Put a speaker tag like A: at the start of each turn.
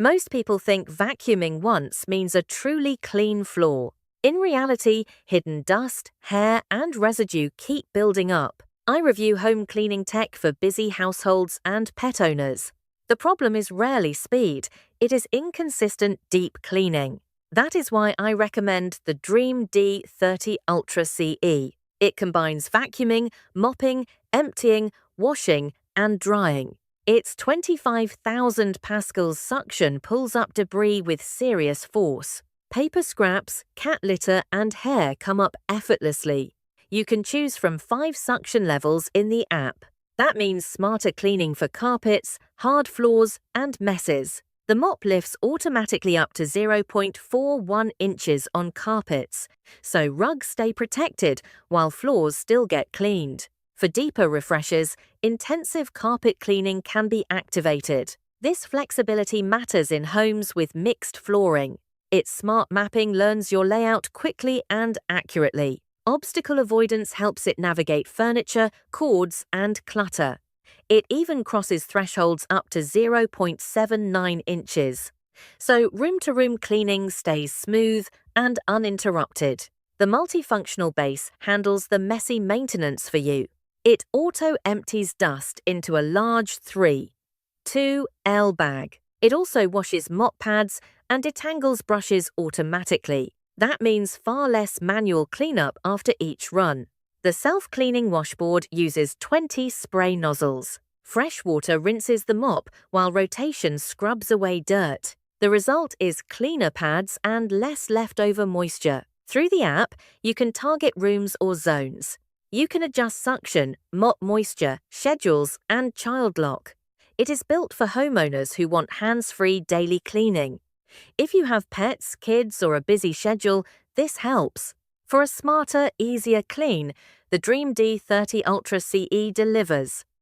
A: Most people think vacuuming once means a truly clean floor. In reality, hidden dust, hair, and residue keep building up. I review home cleaning tech for busy households and pet owners. The problem is rarely speed, it is inconsistent deep cleaning. That is why I recommend the Dreame D30 Ultra CE. It combines vacuuming, mopping, emptying, washing, and drying. Its 25,000 pascals suction pulls up debris with serious force. Paper scraps, cat litter, and hair come up effortlessly. You can choose from 5 suction levels in the app. That means smarter cleaning for carpets, hard floors, and messes. The mop lifts automatically up to 0.41 inches on carpets, so rugs stay protected while floors still get cleaned. For deeper refreshes, intensive carpet cleaning can be activated. This flexibility matters in homes with mixed flooring. Its smart mapping learns your layout quickly and accurately. Obstacle avoidance helps it navigate furniture, cords, and clutter. It even crosses thresholds up to 0.79 inches. So room-to-room cleaning stays smooth and uninterrupted. The multifunctional base handles the messy maintenance for you. It auto-empties dust into a large 3-2L bag. It also washes mop pads and detangles brushes automatically. That means far less manual cleanup after each run. The self-cleaning washboard uses 20 spray nozzles. Fresh water rinses the mop while rotation scrubs away dirt. The result is cleaner pads and less leftover moisture. Through the app, you can target rooms or zones. You can adjust suction, mop moisture, schedules, and child lock. It is built for homeowners who want hands-free daily cleaning. If you have pets, kids, or a busy schedule, this helps. For a smarter, easier clean, the Dreame D30 Ultra CE delivers.